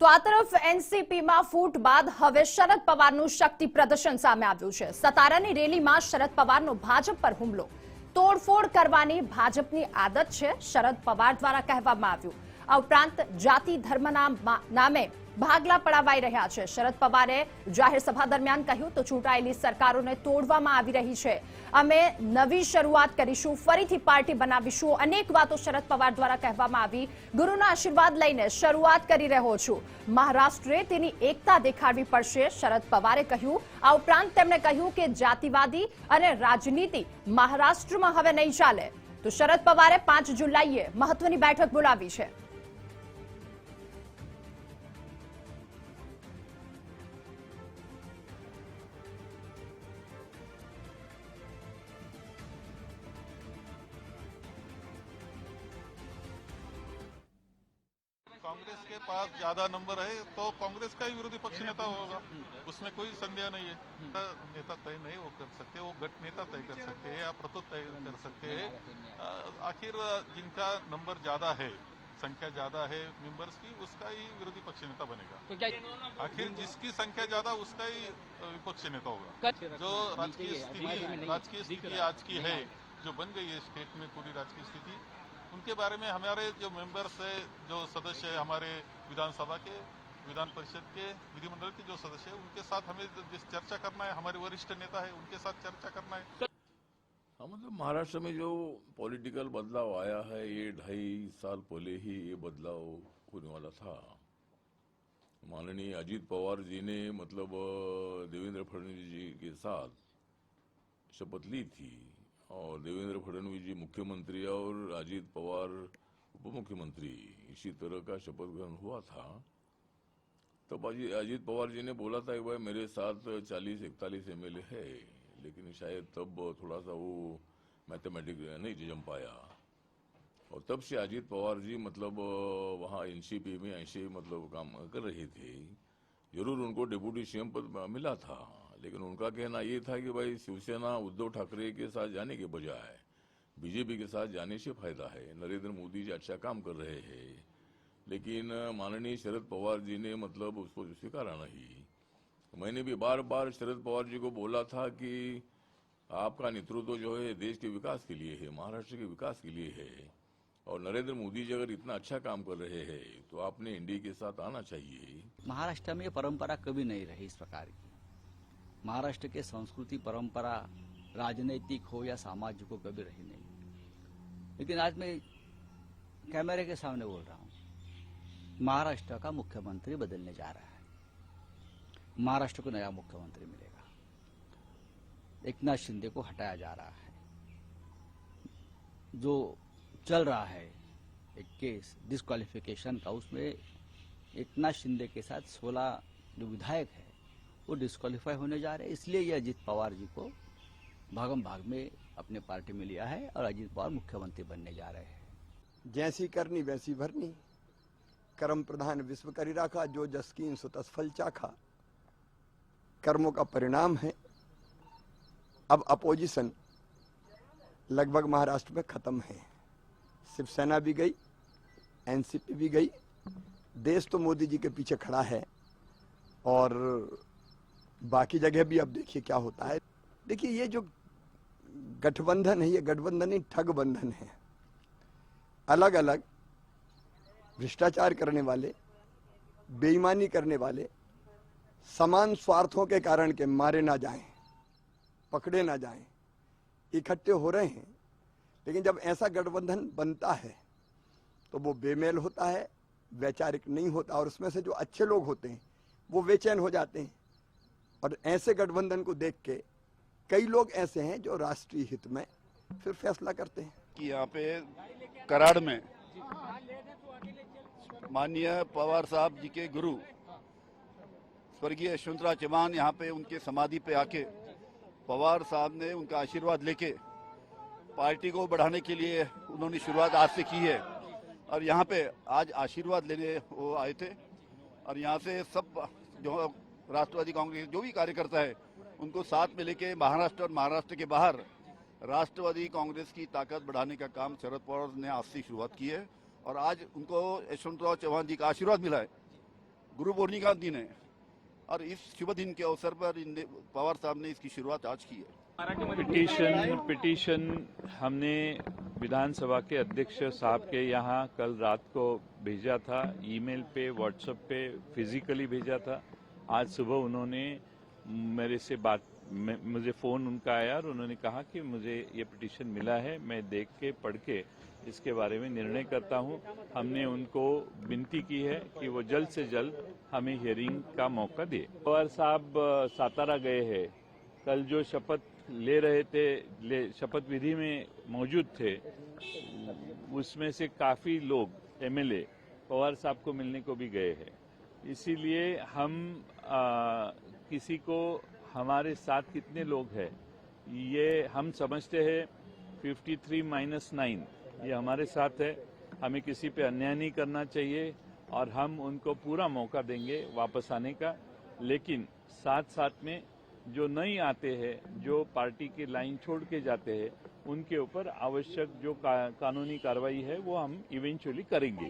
તો આ તરફ એનસીપીમાં ફૂટ બાદ હવે શરદ પવારનું શક્તિ પ્રદર્શન સામે આવ્યું છે। સતારાની રેલીમાં શરદ પવારનો ભાજપ પર હુમલો, તોડફોડ કરવાની ભાજપની આદત છે, શરદ પવાર દ્વારા કહેવામાં આવ્યું। આ ઉપરાંત જાતિ ધર્મના નામે ભાગલા પડાવાઈ રહ્યા છે। શરદ પવારે જાહેર સભા દરમિયાન કહ્યું તો ચૂંટાયેલી સરકારોને તોડવામાં આવી રહી છે, અમે નવી શરૂઆત કરીશું, ફરીથી પાર્ટી બનાવીશું, અનેક વાતો શરદ પવાર દ્વારા કહેવામાં આવી। ગુરુના આશીર્વાદ લઈને શરૂઆત કરી રહ્યો છું, મહારાષ્ટ્રે તેની એકતા દેખાડવી પડશે, શરદ પવારે કહ્યું। આ ઉપરાંત તેમણે કહ્યું કે જાતિવાદી અને રાજનીતિ મહારાષ્ટ્રમાં હવે નહીં ચાલે। તો શરદ પવારે 5 જુલાઈએ મહત્વની બેઠક બોલાવી છે। कांग्रेस के पास ज्यादा नंबर है तो कांग्रेस का ही विरोधी पक्ष नेता होगा, उसमें कोई संदेह नहीं है। नेता तय नहीं वो कर सकते, वो गठ नेता तय कर सकते हैं या प्रतुत तय कर सकते हैं। आखिर जिनका नंबर ज्यादा है, संख्या ज्यादा है मेंबर्स की, उसका ही विरोधी पक्ष नेता बनेगा। तो क्या आखिर जिसकी संख्या ज्यादा उसका ही विपक्ष नेता होगा। जो राजकीय स्थिति आज की है, जो बन गई है स्टेट में पूरी राजकीय स्थिति, उनके बारे में हमारे जो मेंबर्स है, जो सदस्य है हमारे विधानसभा के, विधान परिषद के, विधिमंडल के जो सदस्य है, उनके साथ हमें जिस चर्चा करना है, हमारे वरिष्ठ नेता है उनके साथ चर्चा करना है। हाँ, मतलब महाराष्ट्र में जो पॉलिटिकल बदलाव आया है, ये 2.5 साल पहले ही ये बदलाव होने वाला था। माननीय अजीत पवार जी ने मतलब देवेंद्र फडणवीस जी के साथ शपथ ली थी और देवेंद्र फडणवीस जी मुख्यमंत्री और अजीत पवार उप मुख्यमंत्री, इसी तरह का शपथ ग्रहण हुआ था। तब अजीत पवार जी ने बोला था कि भाई मेरे साथ 40-41 एमएलए है, लेकिन शायद तब थोड़ा सा वो मैथमेटिक्स नहीं जम पाया और तब से अजीत पवार जी मतलब वहाँ एनसीपी में ऐसे मतलब काम कर रहे थे। जरूर उनको डिप्टी सीएम पद मिला था, लेकिन उनका कहना ये था कि भाई शिवसेना उद्धव ठाकरे के साथ जाने के बजाय बीजेपी के साथ जाने से फायदा है। नरेंद्र मोदी जी अच्छा काम कर रहे हैं, लेकिन माननीय शरद पवार जी ने मतलब उसको स्वीकारा नहीं। मैंने भी बार बार शरद पवार जी को बोला था कि आपका नेतृत्व जो है देश के विकास के लिए है, महाराष्ट्र के विकास के लिए है, और नरेंद्र मोदी जी अगर इतना अच्छा काम कर रहे हैं तो आपने एनडीए के साथ आना चाहिए। महाराष्ट्र में परंपरा कभी नहीं रही इस प्रकार की। महाराष्ट्र के संस्कृति परंपरा राजनीतिक हो या सामाजिक हो कभी रही नहीं। लेकिन आज मैं कैमरे के सामने बोल रहा हूं, महाराष्ट्र का मुख्यमंत्री बदलने जा रहा है। महाराष्ट्र को नया मुख्यमंत्री मिलेगा। एकनाथ शिंदे को हटाया जा रहा है। जो चल रहा है एक केस डिस्क्वालिफिकेशन का, उसमें एकनाथ शिंदे के साथ 16 जो विधायक है वो डिस्क्वालीफाई होने जा रहे हैं। इसलिए ये अजीत पवार जी को भागम भाग में अपने पार्टी में लिया है और अजीत पवार मुख्यमंत्री बनने जा रहे हैं। जैसी करनी वैसी भरनी, कर्म प्रधान विश्व करी राखा, जो जस कीन सो तस फल चाखा। कर्मों का परिणाम है। अब अपोजिशन लगभग महाराष्ट्र में खत्म है। शिवसेना भी गई, एनसीपी भी गई, देश तो मोदी जी के पीछे खड़ा है और बाकी जगह भी अब देखिए क्या होता है। देखिए ये जो गठबंधन है, ये गठबंधन नहीं ठग बंधन है। अलग अलग भ्रष्टाचार करने वाले, बेईमानी करने वाले, समान स्वार्थों के कारण के मारे ना जाएं, पकड़े ना जाएं, इकट्ठे हो रहे हैं। लेकिन जब ऐसा गठबंधन बनता है तो वो बेमेल होता है, वैचारिक नहीं होता, और उसमें से जो अच्छे लोग होते हैं वो बेचैन हो जाते हैं। और ऐसे गठबंधन को देख के कई लोग ऐसे हैं जो राष्ट्रीय हित में फिर फैसला करते हैं कि यहाँ पे कराड़ में माननीय पवार साहब जी के गुरु स्वर्गीय यशवंतराव चव्हाण यहाँ पे उनके समाधि पे आके पवार साहब ने उनका आशीर्वाद लेके पार्टी को बढ़ाने के लिए उन्होंने शुरुआत आज से की है। और यहाँ पे आज आशीर्वाद लेने वो आए थे और यहाँ से सब जो राष्ट्रवादी कांग्रेस जो भी कार्यकर्ता है उनको साथ में लेके महाराष्ट्र और महाराष्ट्र के बाहर राष्ट्रवादी कांग्रेस की ताकत बढ़ाने का काम शरद पवार ने आज से शुरुआत की है और आज उनको यशवंतराव चव्हाण जी का आशीर्वाद मिला है। गुरु पूर्णिमा दिन है और इस शुभ दिन के अवसर पर पवार साहब ने इसकी शुरुआत आज की है। पिटीशन हमने विधानसभा के अध्यक्ष साहब के यहाँ कल रात को भेजा था, ईमेल पे, व्हाट्सएप पे, फिजिकली भेजा था। आज सुबह उन्होंने मेरे से मुझे फोन उनका आया और उन्होंने कहा कि मुझे ये पिटीशन मिला है, मैं देख के पढ़ के इसके बारे में निर्णय करता हूं। हमने उनको विनती की है कि वो जल्द से जल्द हमें हियरिंग का मौका दे। पवार साहब सातारा गए हैं, कल जो शपथ ले रहे थे, शपथ विधि में मौजूद थे, उसमें से काफी लोग एमएलए पवार साहब को मिलने को भी गए हैं। इसीलिए हम किसी को हमारे साथ कितने लोग हैं ये हम समझते हैं 53-9 ये हमारे साथ है। हमें किसी पे अन्याय नहीं करना चाहिए और हम उनको पूरा मौका देंगे वापस आने का। लेकिन साथ साथ में जो नहीं आते हैं, जो पार्टी की लाइन छोड़ के जाते हैं, उनके ऊपर आवश्यक जो कानूनी कार्रवाई है वो हम इवेंचुअली करेंगे।